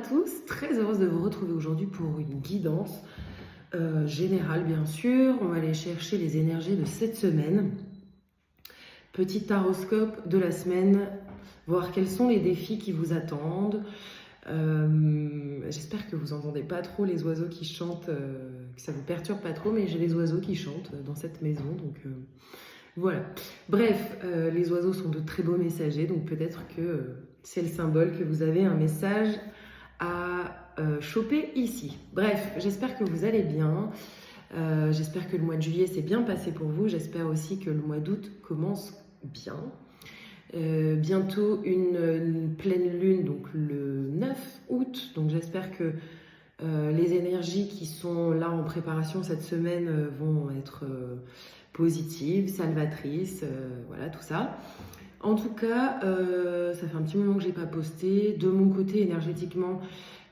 tous, très heureuse de vous retrouver aujourd'hui pour une guidance générale bien sûr. On va aller chercher les énergies de cette semaine. Petit taroscope de la semaine, voir quels sont les défis qui vous attendent. J'espère que vous n'entendez pas trop les oiseaux qui chantent, que ça vous perturbe pas trop, mais j'ai des oiseaux qui chantent dans cette maison, donc voilà. Bref, les oiseaux sont de très beaux messagers, donc peut-être que c'est le symbole que vous avez un message à choper ici. Bref, j'espère que vous allez bien. J'espère que le mois de juillet s'est bien passé pour vous. J'espère aussi que le mois d'août commence bien. Bientôt une pleine lune, donc le 9 août. Donc j'espère que les énergies qui sont là en préparation cette semaine vont être positives, salvatrices, voilà tout ça. En tout cas, ça fait un petit moment que j'ai pas posté. De mon côté, énergétiquement,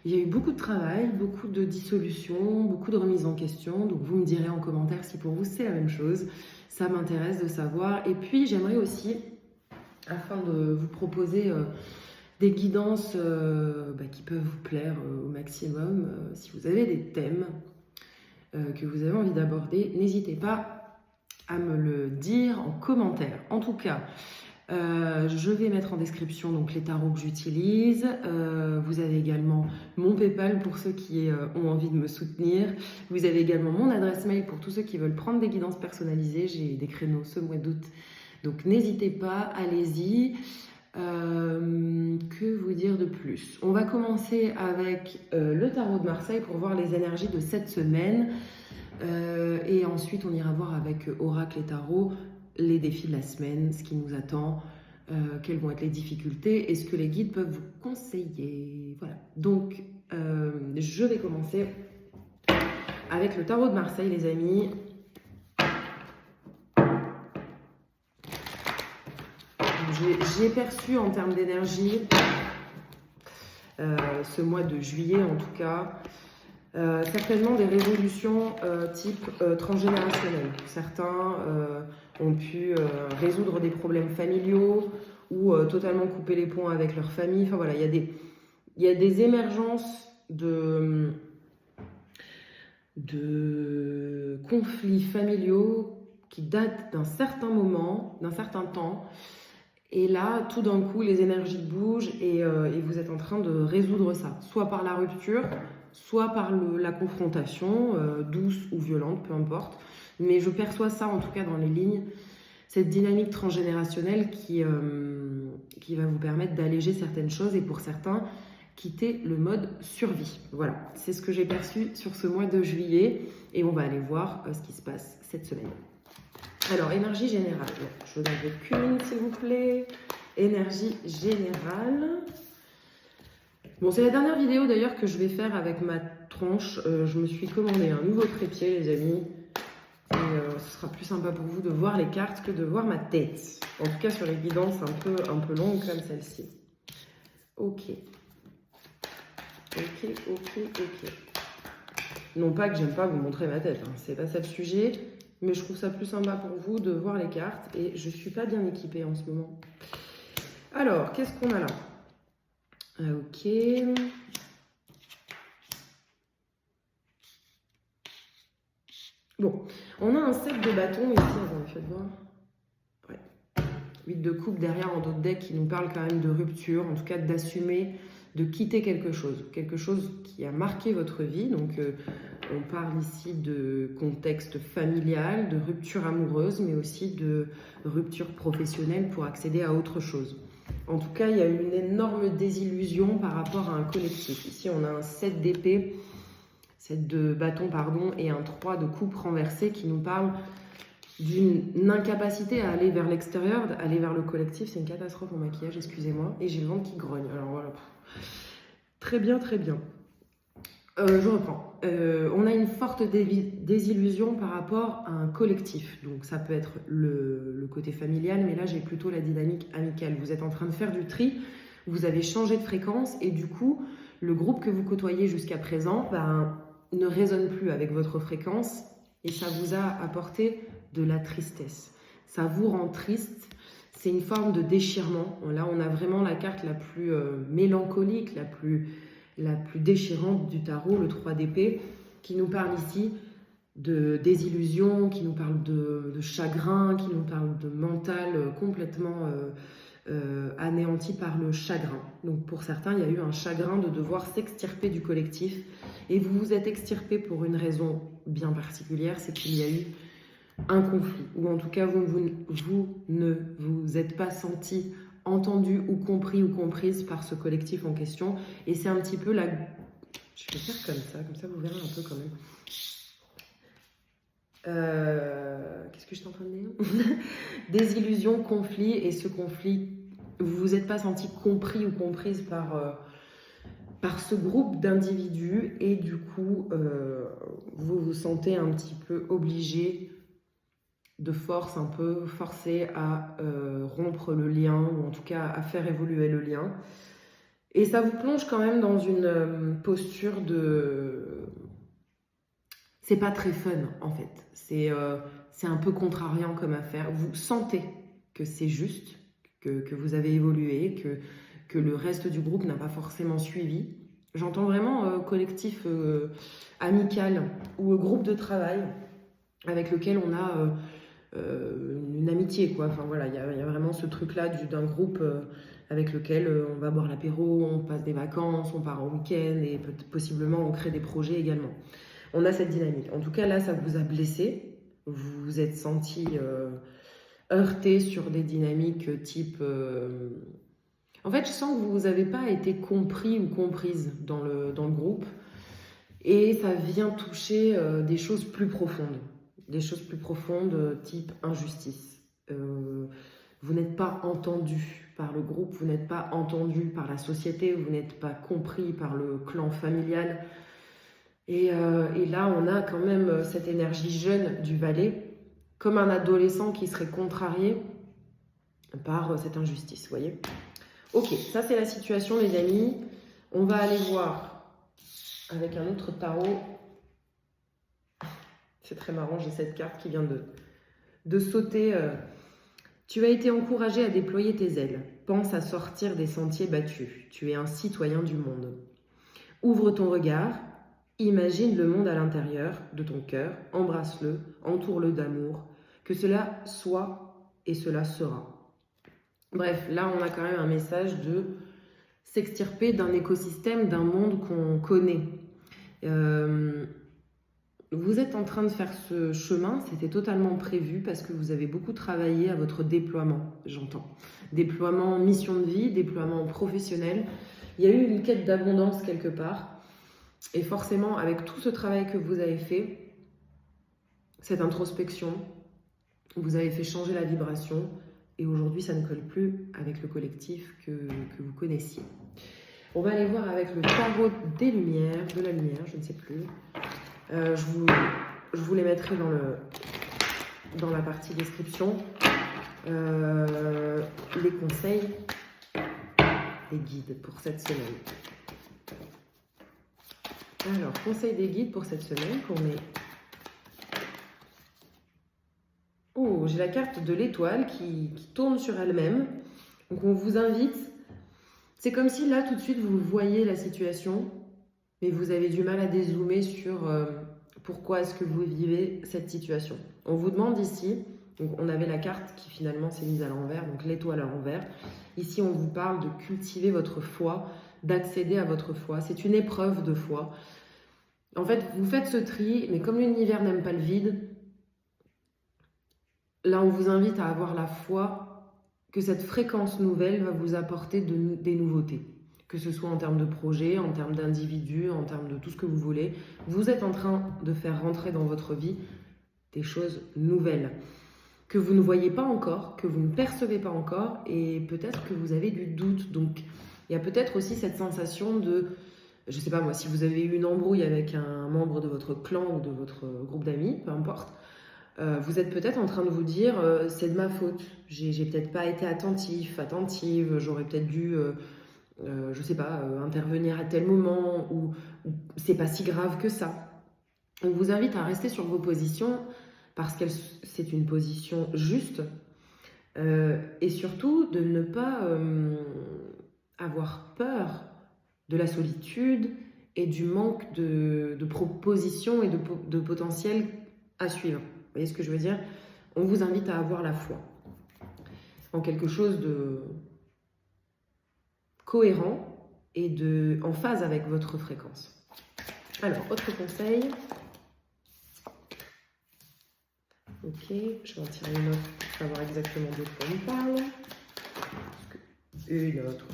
il y a eu beaucoup de travail, beaucoup de dissolution, beaucoup de remise en question. Donc vous me direz en commentaire si pour vous c'est la même chose. Ça m'intéresse de savoir. Et puis j'aimerais aussi, afin de vous proposer des guidances qui peuvent vous plaire au maximum, si vous avez des thèmes que vous avez envie d'aborder, n'hésitez pas à me le dire en commentaire. En tout cas, je vais mettre en description donc les tarots que j'utilise. Vous avez également mon PayPal pour ceux qui ont envie de me soutenir. Vous avez également mon adresse mail pour tous ceux qui veulent prendre des guidances personnalisées. J'ai des créneaux ce mois d'août, donc n'hésitez pas, allez-y. Que vous dire de plus? On va commencer avec le tarot de Marseille pour voir les énergies de cette semaine. Et ensuite, on ira voir avec Oracle et Tarot les défis de la semaine, ce qui nous attend, quelles vont être les difficultés et ce que les guides peuvent vous conseiller. Voilà. Donc, je vais commencer avec le tarot de Marseille, les amis. J'ai perçu en termes d'énergie, ce mois de juillet en tout cas, certainement des résolutions type transgénérationnel. Certains ont pu résoudre des problèmes familiaux ou totalement couper les ponts avec leur famille. Enfin voilà, il y a des émergences de conflits familiaux qui datent d'un certain moment, d'un certain temps. Et là, tout d'un coup, les énergies bougent et vous êtes en train de résoudre ça. Soit par la rupture, soit par la confrontation, douce ou violente, peu importe. Mais je perçois ça, en tout cas dans les lignes, cette dynamique transgénérationnelle qui va vous permettre d'alléger certaines choses et pour certains, quitter le mode survie. Voilà, c'est ce que j'ai perçu sur ce mois de juillet. Et on va aller voir ce qui se passe cette semaine. Alors, énergie générale. Je n'en veux qu'une, s'il vous plaît. Énergie générale. Bon, c'est la dernière vidéo d'ailleurs que je vais faire avec ma tronche. Je me suis commandé un nouveau trépied, les amis. Et ce sera plus sympa pour vous de voir les cartes que de voir ma tête. En tout cas, sur les guidances un peu longues comme celle-ci. Ok. Non pas que j'aime pas vous montrer ma tête, hein. C'est pas ça le sujet. Mais je trouve ça plus sympa pour vous de voir les cartes. Et je ne suis pas bien équipée en ce moment. Alors, qu'est-ce qu'on a là? Ok. Bon, on a un set de bâtons ici. Attendez, faites voir. Ouais. 8 de coupe derrière en dos de deck qui nous parle quand même de rupture. En tout cas, d'assumer, de quitter quelque chose. Quelque chose qui a marqué votre vie. Donc, on parle ici de contexte familial, de rupture amoureuse, mais aussi de rupture professionnelle pour accéder à autre chose. En tout cas, il y a eu une énorme désillusion par rapport à un collectif. Ici, on a un 7 d'épée, 7 de bâton, pardon, et un 3 de coupe renversée qui nous parle d'une incapacité à aller vers l'extérieur, aller vers le collectif. C'est une catastrophe en maquillage, excusez-moi. Et j'ai le ventre qui grogne. Alors voilà. Très bien, très bien. Je reprends. On a une forte désillusion par rapport à un collectif. Donc ça peut être le côté familial, mais là j'ai plutôt la dynamique amicale. Vous êtes en train de faire du tri, vous avez changé de fréquence et du coup, le groupe que vous côtoyez jusqu'à présent ne résonne plus avec votre fréquence et ça vous a apporté de la tristesse. Ça vous rend triste. C'est une forme de déchirement. Là, on a vraiment la carte la plus mélancolique, la plus la plus déchirante du tarot, le 3 d'épée, qui nous parle ici de désillusion, qui nous parle de chagrin, qui nous parle de mental complètement anéanti par le chagrin. Donc pour certains, il y a eu un chagrin de devoir s'extirper du collectif, et vous vous êtes extirpé pour une raison bien particulière, c'est qu'il y a eu un conflit, ou en tout cas vous ne vous êtes pas senti entendu ou compris ou comprise par ce collectif en question, et c'est un petit peu la... Je vais faire comme ça vous verrez un peu quand même. Qu'est-ce que je suis en train de dire? Désillusion, conflit, et ce conflit, vous vous êtes pas senti compris ou comprise par ce groupe d'individus, et du coup, vous vous sentez un petit peu obligé de force, un peu forcé à rompre le lien, ou en tout cas à faire évoluer le lien. Et ça vous plonge quand même dans une posture de... C'est pas très fun en fait, c'est un peu contrariant comme affaire. Vous sentez que c'est juste, que vous avez évolué, que le reste du groupe n'a pas forcément suivi. J'entends vraiment collectif amical ou groupe de travail avec lequel on a une amitié, quoi. Enfin voilà, il y a vraiment ce truc-là d'un groupe avec lequel on va boire l'apéro, on passe des vacances, on part en week-end, et possiblement on crée des projets également. On a cette dynamique. En tout cas, là, ça vous a blessé. Vous vous êtes senti heurté sur des dynamiques type... En fait, je sens que vous n'avez pas été compris ou comprise dans le groupe. Et ça vient toucher des choses plus profondes. Des choses plus profondes type injustice. Vous n'êtes pas entendu par le groupe, vous n'êtes pas entendu par la société, vous n'êtes pas compris par le clan familial. Et là, on a quand même cette énergie jeune du valet, comme un adolescent qui serait contrarié par cette injustice, vous voyez. Ok, ça c'est la situation, les amis. On va aller voir avec un autre tarot. C'est très marrant, j'ai cette carte qui vient de sauter. Tu as été encouragé à déployer tes ailes. Pense à sortir des sentiers battus. Tu es un citoyen du monde. Ouvre ton regard. Imagine le monde à l'intérieur de ton cœur, embrasse-le, entoure-le d'amour, que cela soit et cela sera. Bref, là on a quand même un message de s'extirper d'un écosystème, d'un monde qu'on connaît. Vous êtes en train de faire ce chemin, c'était totalement prévu parce que vous avez beaucoup travaillé à votre déploiement, j'entends. Déploiement mission de vie, déploiement professionnel. Il y a eu une quête d'abondance quelque part. Et forcément, avec tout ce travail que vous avez fait, cette introspection, vous avez fait changer la vibration, et aujourd'hui, ça ne colle plus avec le collectif que vous connaissiez. On va aller voir avec le tarot des lumières, de la lumière, je ne sais plus. Je vous les mettrai dans la partie description. Les conseils des guides pour cette semaine. Alors, conseil des guides pour cette semaine qu'on met. Oh, j'ai la carte de l'étoile qui tourne sur elle-même. Donc, on vous invite. C'est comme si là, tout de suite, vous voyez la situation, mais vous avez du mal à dézoomer sur pourquoi est-ce que vous vivez cette situation. On vous demande ici, donc on avait la carte qui finalement s'est mise à l'envers, donc l'étoile à l'envers. Ici, on vous parle de cultiver votre foi, d'accéder à votre foi. C'est une épreuve de foi. En fait, vous faites ce tri, mais comme l'univers n'aime pas le vide, là, on vous invite à avoir la foi que cette fréquence nouvelle va vous apporter des nouveautés. Que ce soit en termes de projet, en termes d'individus, en termes de tout ce que vous voulez. Vous êtes en train de faire rentrer dans votre vie des choses nouvelles que vous ne voyez pas encore, que vous ne percevez pas encore, et peut-être que vous avez du doute. Donc, il y a peut-être aussi cette sensation de... Je sais pas moi, si vous avez eu une embrouille avec un membre de votre clan ou de votre groupe d'amis, peu importe, vous êtes peut-être en train de vous dire c'est de ma faute, j'ai peut-être pas été attentive, j'aurais peut-être dû, je sais pas, intervenir à tel moment, ou c'est pas si grave que ça. On vous invite à rester sur vos positions parce que c'est une position juste, et surtout de ne pas avoir peur de la solitude et du manque de propositions et de potentiel à suivre. Vous voyez ce que je veux dire? On vous invite à avoir la foi en quelque chose de cohérent et en phase avec votre fréquence. Alors, autre conseil. Ok, je vais en tirer une autre pour savoir exactement de quoi on parle. Une autre.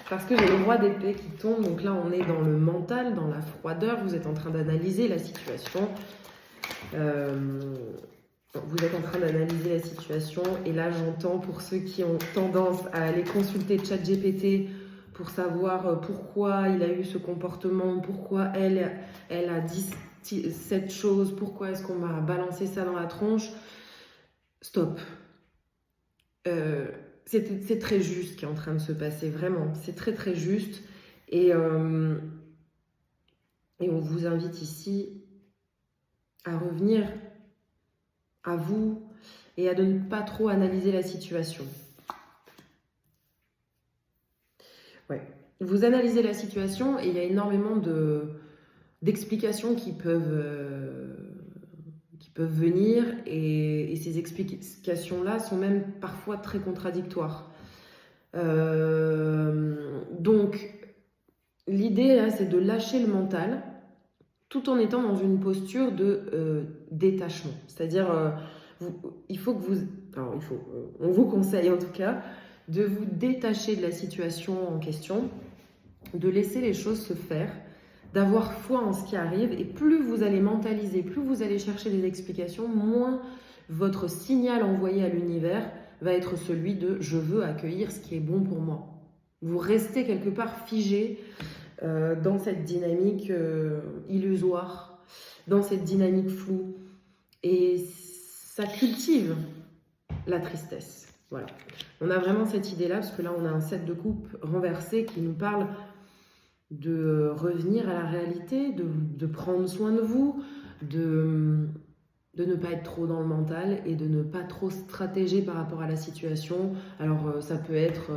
Parce que j'ai le roi d'épée qui tombe, donc là on est dans le mental, dans la froideur, vous êtes en train d'analyser la situation. Vous êtes en train d'analyser la situation et là j'entends pour ceux qui ont tendance à aller consulter ChatGPT pour savoir pourquoi il a eu ce comportement, pourquoi elle a dit cette chose, pourquoi est-ce qu'on m'a balancé ça dans la tronche. Stop. C'est très juste ce qui est en train de se passer, vraiment. C'est très très juste. Et on vous invite ici à revenir à vous et à ne pas trop analyser la situation. Ouais. Vous analysez la situation et il y a énormément d'explications qui peuvent venir et ces explications-là sont même parfois très contradictoires. Donc, l'idée là, c'est de lâcher le mental tout en étant dans une posture de détachement. C'est-à-dire, on vous conseille en tout cas de vous détacher de la situation en question, de laisser les choses se faire, d'avoir foi en ce qui arrive, et plus vous allez mentaliser, plus vous allez chercher des explications, moins votre signal envoyé à l'univers va être celui de « je veux accueillir ce qui est bon pour moi ». Vous restez quelque part figé dans cette dynamique illusoire, dans cette dynamique floue, et ça cultive la tristesse. Voilà. On a vraiment cette idée-là, parce que là on a un 7 de coupe renversé qui nous parle de revenir à la réalité, de prendre soin de vous, de ne pas être trop dans le mental et de ne pas trop stratéger par rapport à la situation. Alors ça peut être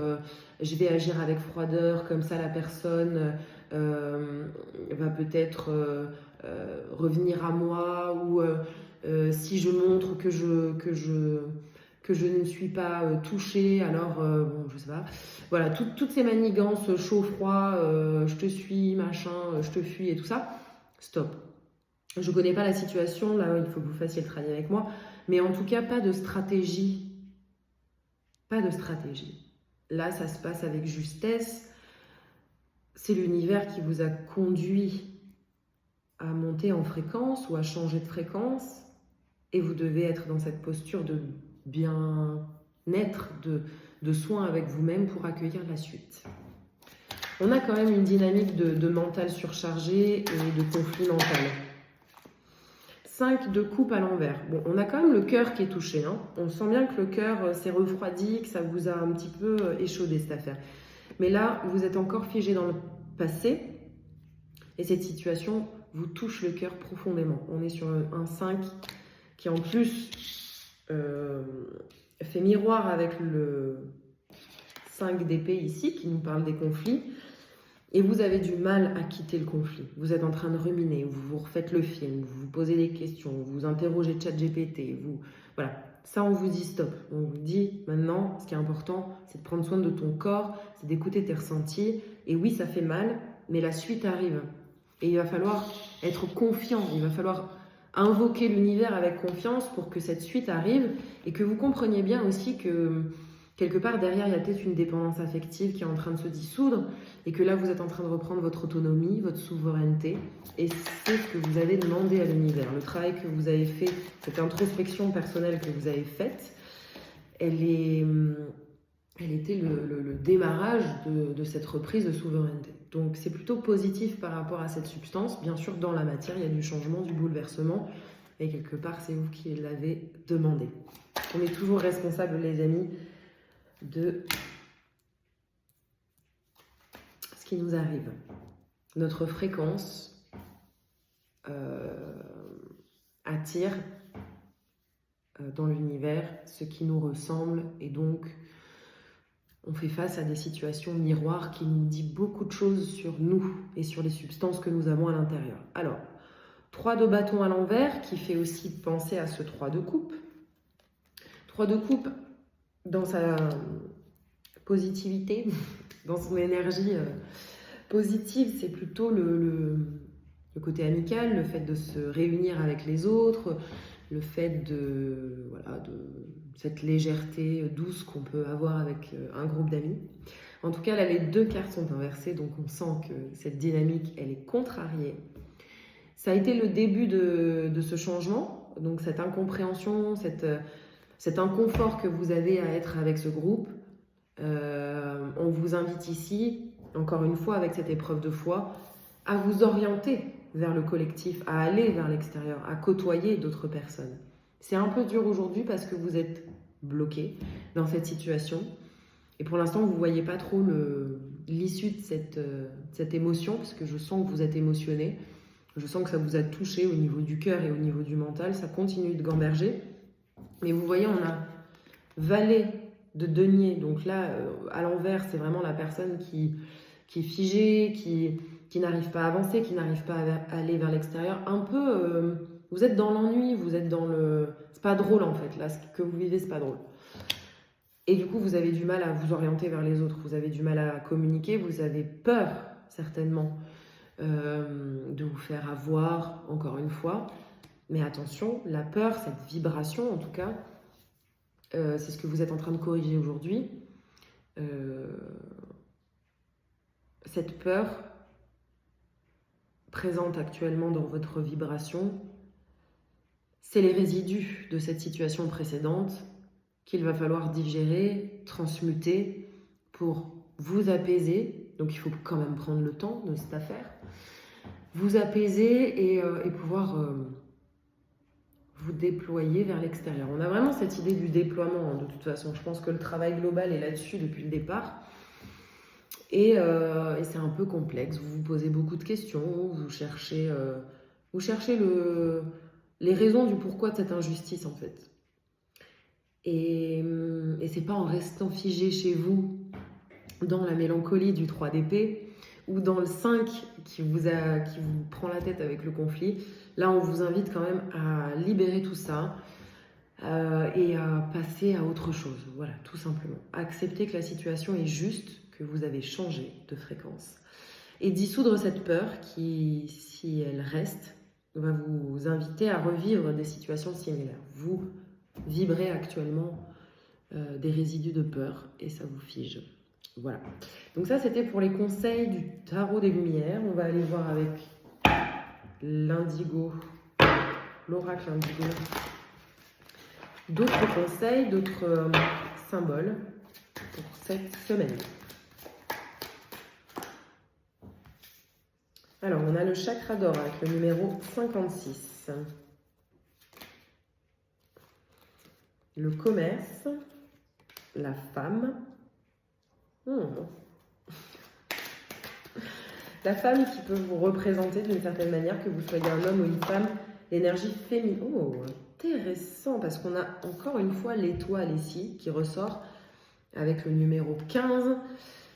je vais agir avec froideur, comme ça la personne va peut-être revenir à moi, ou si je montre que je ne suis pas touchée, alors bon, je sais pas. Voilà, toutes ces manigances chaud-froid, je te suis, machin, je te fuis et tout ça, stop. Je ne connais pas la situation, là il faut que vous fassiez le travail avec moi, mais en tout cas pas de stratégie. Pas de stratégie. Là ça se passe avec justesse, c'est l'univers qui vous a conduit à monter en fréquence ou à changer de fréquence, et vous devez être dans cette posture de bien-être, de soin avec vous-même pour accueillir la suite. On a quand même une dynamique de mental surchargé et de conflit mental. 5 de coupe à l'envers. Bon, on a quand même le cœur qui est touché. Hein. On sent bien que le cœur s'est refroidi, que ça vous a un petit peu échaudé cette affaire. Mais là, vous êtes encore figé dans le passé et cette situation vous touche le cœur profondément. On est sur un 5 qui en plus fait miroir avec le 5 d'épée ici, qui nous parle des conflits. Et vous avez du mal à quitter le conflit. Vous êtes en train de ruminer, vous vous refaites le film, vous vous posez des questions, vous interrogez ChatGPT, voilà. Ça, on vous dit stop. On vous dit maintenant, ce qui est important, c'est de prendre soin de ton corps, c'est d'écouter tes ressentis. Et oui, ça fait mal, mais la suite arrive. Et il va falloir être confiant, il va falloir invoquer l'univers avec confiance pour que cette suite arrive et que vous compreniez bien aussi que quelque part derrière, il y a peut-être une dépendance affective qui est en train de se dissoudre et que là, vous êtes en train de reprendre votre autonomie, votre souveraineté, et c'est ce que vous avez demandé à l'univers. Le travail que vous avez fait, cette introspection personnelle que vous avez faite, elle était le démarrage de cette reprise de souveraineté. Donc c'est plutôt positif par rapport à cette substance. Bien sûr, dans la matière, il y a du changement, du bouleversement, et quelque part, c'est vous qui l'avez demandé. On est toujours responsable, les amis, de ce qui nous arrive. Notre fréquence attire dans l'univers ce qui nous ressemble, et donc On fait face à des situations miroirs qui nous disent beaucoup de choses sur nous et sur les substances que nous avons à l'intérieur. Alors, 3 de bâton à l'envers qui fait aussi penser à ce 3 de coupe. 3 de coupe dans sa positivité, dans son énergie positive, c'est plutôt le côté amical, le fait de se réunir avec les autres, le fait de cette légèreté douce qu'on peut avoir avec un groupe d'amis. En tout cas, là, les 2 cartes sont inversées, donc on sent que cette dynamique, elle est contrariée. Ça a été le début de ce changement, donc cette incompréhension, cet inconfort que vous avez à être avec ce groupe. On vous invite ici, encore une fois, avec cette épreuve de foi, à vous orienter vers le collectif, à aller vers l'extérieur, à côtoyer d'autres personnes. C'est un peu dur aujourd'hui parce que vous êtes bloqué dans cette situation. Et pour l'instant, vous ne voyez pas trop l'issue de cette émotion, parce que je sens que vous êtes émotionné. Je sens que ça vous a touché au niveau du cœur et au niveau du mental. Ça continue de gamberger. Mais vous voyez, on a valet de denier. Donc là, à l'envers, c'est vraiment la personne qui est figée, qui n'arrive pas à avancer, qui n'arrive pas à aller vers l'extérieur. Un peu, vous êtes dans l'ennui, vous êtes dans le... C'est pas drôle en fait, là, ce que vous vivez, c'est pas drôle. Et du coup, vous avez du mal à vous orienter vers les autres, vous avez du mal à communiquer, vous avez peur, certainement, de vous faire avoir, encore une fois. Mais attention, la peur, cette vibration en tout cas, c'est ce que vous êtes en train de corriger aujourd'hui. Cette peur présente actuellement dans votre vibration, c'est les résidus de cette situation précédente qu'il va falloir digérer, transmuter pour vous apaiser. Donc il faut quand même prendre le temps de cette affaire. Vous apaiser et pouvoir vous déployer vers l'extérieur. On a vraiment cette idée du déploiement, hein, de toute façon. Je pense que le travail global est là-dessus depuis le départ. Et c'est un peu complexe. Vous vous posez beaucoup de questions, vous cherchez les raisons du pourquoi de cette injustice, en fait. Et c'est pas en restant figé chez vous dans la mélancolie du 3 d'épée ou dans le 5 qui vous prend la tête avec le conflit. Là, on vous invite quand même à libérer tout ça et à passer à autre chose. Voilà, tout simplement. Accepter que la situation est juste, que vous avez changé de fréquence. Et dissoudre cette peur qui, si elle reste, va vous inviter à revivre des situations similaires. Vous vibrez actuellement des résidus de peur et ça vous fige. Voilà. Donc ça, c'était pour les conseils du tarot des Lumières. On va aller voir avec l'indigo, l'oracle indigo, d'autres conseils, d'autres symboles pour cette semaine. Alors, on a le chakra d'or avec le numéro 56. Le commerce, la femme. La femme qui peut vous représenter d'une certaine manière, que vous soyez un homme ou une femme, l'énergie féminine. Oh, intéressant, parce qu'on a encore une fois l'étoile ici qui ressort avec le numéro 15.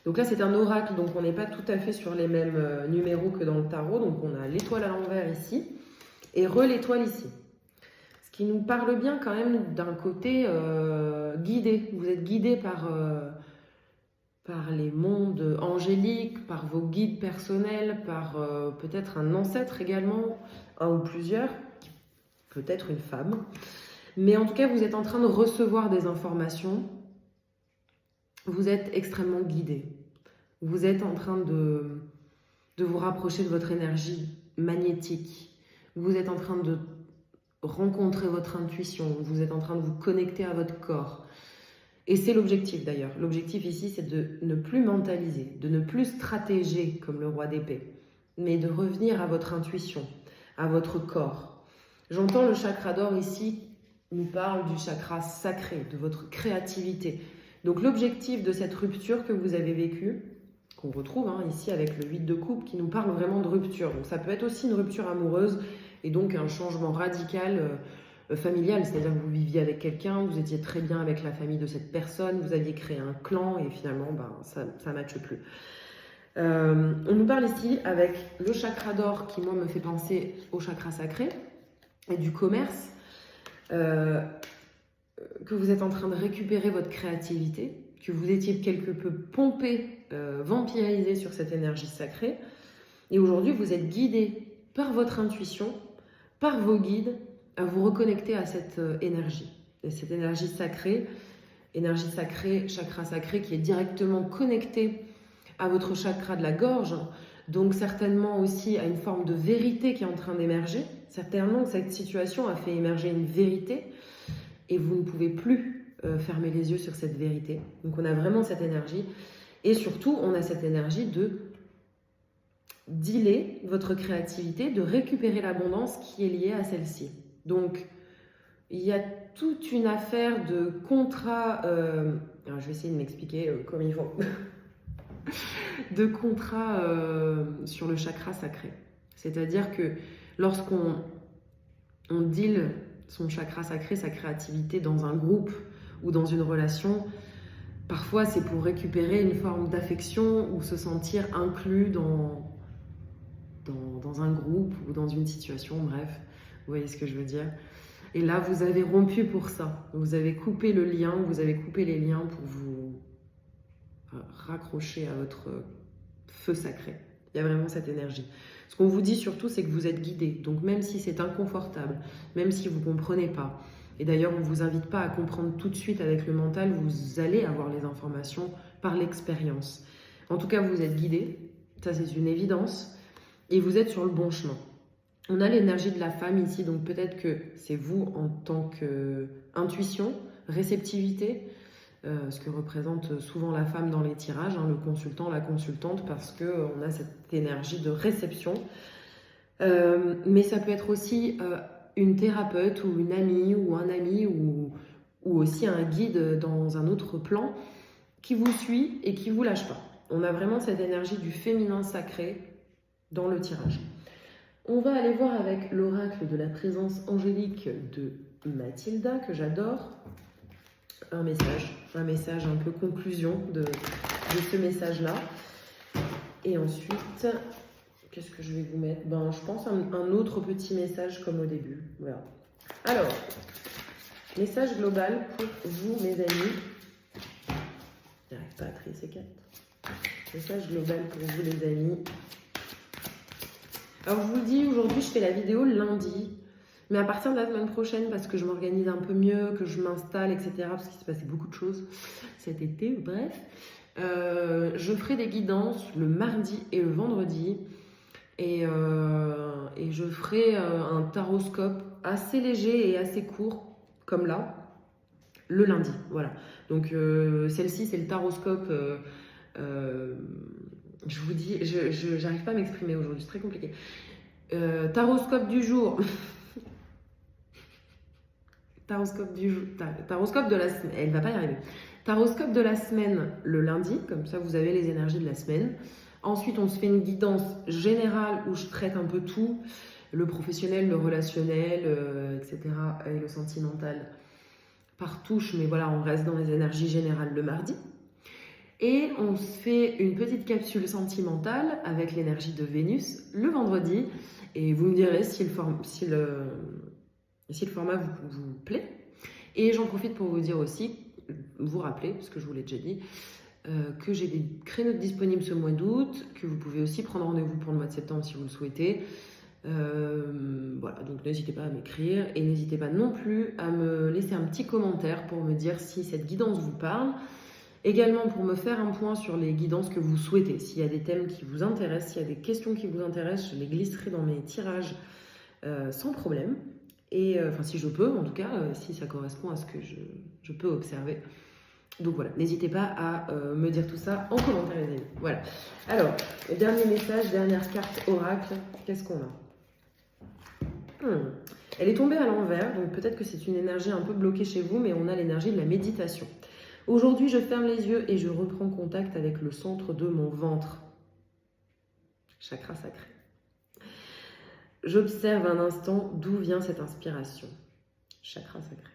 Donc là, c'est un oracle, donc on n'est pas tout à fait sur les mêmes numéros que dans le tarot. Donc on a l'étoile à l'envers ici et l'étoile ici. Ce qui nous parle bien quand même d'un côté guidé. Vous êtes guidé par les mondes angéliques, par vos guides personnels, par peut-être un ancêtre également, un ou plusieurs, peut-être une femme. Mais en tout cas, vous êtes en train de recevoir des informations. Vous êtes extrêmement guidé. Vous êtes en train de vous rapprocher de votre énergie magnétique. Vous êtes en train de rencontrer votre intuition. Vous êtes en train de vous connecter à votre corps. Et c'est l'objectif d'ailleurs. L'objectif ici, c'est de ne plus mentaliser, de ne plus stratéger comme le roi d'épée, mais de revenir à votre intuition, à votre corps. J'entends le chakra d'or ici nous parle du chakra sacré, de votre créativité. Donc l'objectif de cette rupture que vous avez vécue, qu'on retrouve ici avec le 8 de coupe, qui nous parle vraiment de rupture. Donc ça peut être aussi une rupture amoureuse et donc un changement radical familial, c'est-à-dire que vous viviez avec quelqu'un, vous étiez très bien avec la famille de cette personne, vous aviez créé un clan et finalement ça ne matche plus. On nous parle ici avec le chakra d'or qui moi me fait penser au chakra sacré et du commerce, que vous êtes en train de récupérer votre créativité, que vous étiez quelque peu pompé, vampirisé sur cette énergie sacrée et aujourd'hui vous êtes guidé par votre intuition, par vos guides, à vous reconnecter à cette énergie. Et cette énergie sacrée, chakra sacré qui est directement connecté à votre chakra de la gorge, donc certainement aussi à une forme de vérité qui est en train d'émerger. Certainement que cette situation a fait émerger une vérité et vous ne pouvez plus fermer les yeux sur cette vérité. Donc on a vraiment cette énergie et surtout on a cette énergie de dealer votre créativité, de récupérer l'abondance qui est liée à celle-ci. Donc, il y a toute une affaire de contrat, alors je vais essayer de m'expliquer comme il faut, de contrat sur le chakra sacré. C'est-à-dire que lorsqu'on deal son chakra sacré, sa créativité dans un groupe ou dans une relation, parfois c'est pour récupérer une forme d'affection ou se sentir inclus dans un groupe ou dans une situation, bref, vous voyez ce que je veux dire. Et là, vous avez rompu pour ça. Vous avez coupé le lien, vous avez coupé les liens pour vous raccrocher à votre feu sacré. Il y a vraiment cette énergie. Ce qu'on vous dit surtout, c'est que vous êtes guidé. Donc même si c'est inconfortable, même si vous ne comprenez pas, et d'ailleurs, on ne vous invite pas à comprendre tout de suite avec le mental, vous allez avoir les informations par l'expérience. En tout cas, vous êtes guidé, ça c'est une évidence. Et vous êtes sur le bon chemin. On a l'énergie de la femme ici, donc peut-être que c'est vous en tant qu'intuition, réceptivité, ce que représente souvent la femme dans les tirages, hein, le consultant, la consultante, parce qu'on a cette énergie de réception. Mais ça peut être aussi une thérapeute ou une amie ou un ami ou aussi un guide dans un autre plan qui vous suit et qui ne vous lâche pas. On a vraiment cette énergie du féminin sacré dans le tirage. On va aller voir avec l'oracle de la présence angélique de Mathilda, que j'adore. Un message un peu conclusion de ce message-là. Et ensuite, qu'est-ce que je vais vous mettre? Je pense un autre petit message comme au début. Voilà. Alors, message global pour vous, mes amis. J'arrive pas à trier ces cartes. Message global pour vous, les amis. Alors, je vous le dis, aujourd'hui, je fais la vidéo lundi, mais à partir de la semaine prochaine, parce que je m'organise un peu mieux, que je m'installe, etc., parce qu'il se passait beaucoup de choses cet été, bref, je ferai des guidances le mardi et le vendredi, et je ferai un taroscope assez léger et assez court, comme là, le lundi, voilà. Donc, celle-ci, c'est le taroscope... je vous dis, je n'arrive pas à m'exprimer aujourd'hui, c'est très compliqué. Taroscope du jour. Taroscope de la semaine. Elle ne va pas y arriver. Taroscope de la semaine le lundi, comme ça vous avez les énergies de la semaine. Ensuite, on se fait une guidance générale où je traite un peu tout, le professionnel, le relationnel, etc. et le sentimental par touche, mais voilà, on reste dans les énergies générales le mardi. Et on se fait une petite capsule sentimentale avec l'énergie de Vénus le vendredi. Et vous me direz si le format vous plaît. Et j'en profite pour vous dire aussi, vous rappeler, parce que je vous l'ai déjà dit, que j'ai des créneaux disponibles ce mois d'août, que vous pouvez aussi prendre rendez-vous pour le mois de septembre si vous le souhaitez. Voilà, donc n'hésitez pas à m'écrire et n'hésitez pas non plus à me laisser un petit commentaire pour me dire si cette guidance vous parle. Également pour me faire un point sur les guidances que vous souhaitez. S'il y a des thèmes qui vous intéressent, s'il y a des questions qui vous intéressent, je les glisserai dans mes tirages sans problème. Et enfin, si je peux, en tout cas, si ça correspond à ce que je peux observer. Donc voilà, n'hésitez pas à me dire tout ça en commentaire, les amis. Voilà. Alors, dernier message, dernière carte oracle. Qu'est-ce qu'on a? Elle est tombée à l'envers, donc peut-être que c'est une énergie un peu bloquée chez vous, mais on a l'énergie de la méditation. Aujourd'hui, je ferme les yeux et je reprends contact avec le centre de mon ventre. Chakra sacré. J'observe un instant d'où vient cette inspiration. chakra sacré.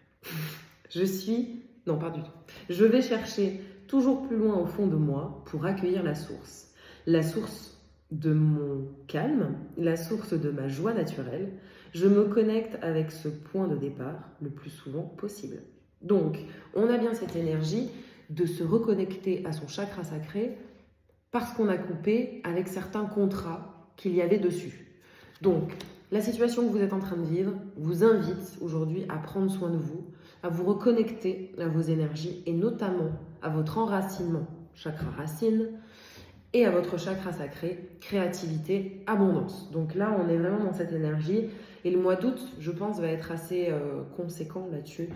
Non, pas du tout. Je vais chercher toujours plus loin au fond de moi pour accueillir la source de mon calme, la source de ma joie naturelle. Je me connecte avec ce point de départ le plus souvent possible. Donc, on a bien cette énergie de se reconnecter à son chakra sacré parce qu'on a coupé avec certains contrats qu'il y avait dessus. Donc, la situation que vous êtes en train de vivre vous invite aujourd'hui à prendre soin de vous, à vous reconnecter à vos énergies et notamment à votre enracinement, chakra racine, et à votre chakra sacré, créativité, abondance. Donc là, on est vraiment dans cette énergie et le mois d'août, je pense, va être assez conséquent là-dessus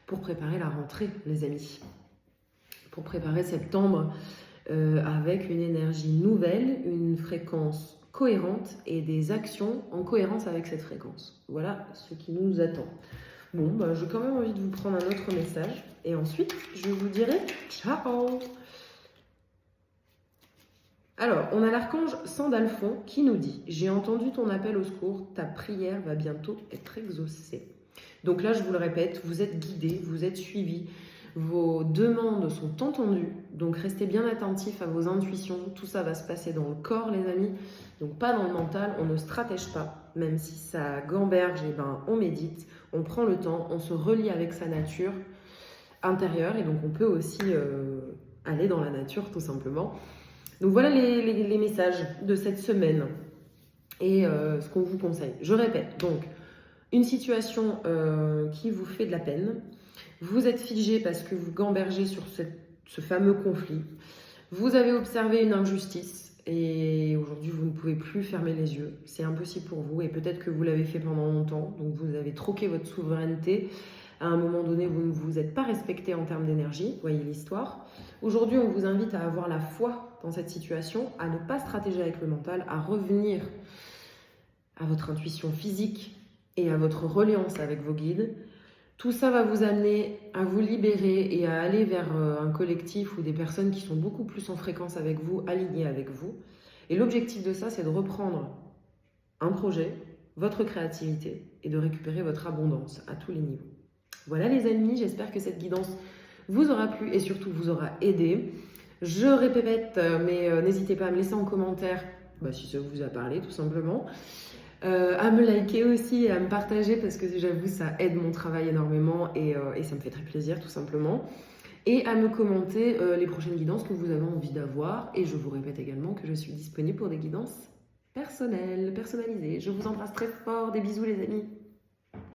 pour préparer la rentrée, les amis. Pour préparer septembre avec une énergie nouvelle, une fréquence cohérente et des actions en cohérence avec cette fréquence. Voilà ce qui nous attend. Bon, bah, j'ai quand même envie de vous prendre un autre message et ensuite, je vous dirai ciao. Alors, on a l'archange Sandalphon qui nous dit « J'ai entendu ton appel au secours, ta prière va bientôt être exaucée. » Donc là, je vous le répète, vous êtes guidés, vous êtes suivis, vos demandes sont entendues, donc restez bien attentifs à vos intuitions, tout ça va se passer dans le corps les amis, donc pas dans le mental, on ne stratège pas, même si ça gamberge, et ben on médite, on prend le temps, on se relie avec sa nature intérieure et donc on peut aussi aller dans la nature tout simplement. Donc voilà les messages de cette semaine et ce qu'on vous conseille. Je répète, donc une situation qui vous fait de la peine, vous êtes figé parce que vous gambergez sur ce fameux conflit, vous avez observé une injustice et aujourd'hui vous ne pouvez plus fermer les yeux, c'est impossible pour vous et peut-être que vous l'avez fait pendant longtemps, donc vous avez troqué votre souveraineté. À un moment donné, vous ne vous êtes pas respecté en termes d'énergie, voyez l'histoire. Aujourd'hui, on vous invite à avoir la foi dans cette situation, à ne pas stratéger avec le mental, à revenir à votre intuition physique et à votre reliance avec vos guides. Tout ça va vous amener à vous libérer et à aller vers un collectif ou des personnes qui sont beaucoup plus en fréquence avec vous, alignées avec vous. Et l'objectif de ça, c'est de reprendre un projet, votre créativité et de récupérer votre abondance à tous les niveaux. Voilà les amis, j'espère que cette guidance vous aura plu et surtout vous aura aidé. Je répète, mais n'hésitez pas à me laisser en commentaire si ça vous a parlé tout simplement. À me liker aussi et à me partager parce que j'avoue ça aide mon travail énormément et ça me fait très plaisir tout simplement. Et à me commenter les prochaines guidances que vous avez envie d'avoir. Et je vous répète également que je suis disponible pour des guidances personnelles, personnalisées. Je vous embrasse très fort, des bisous les amis.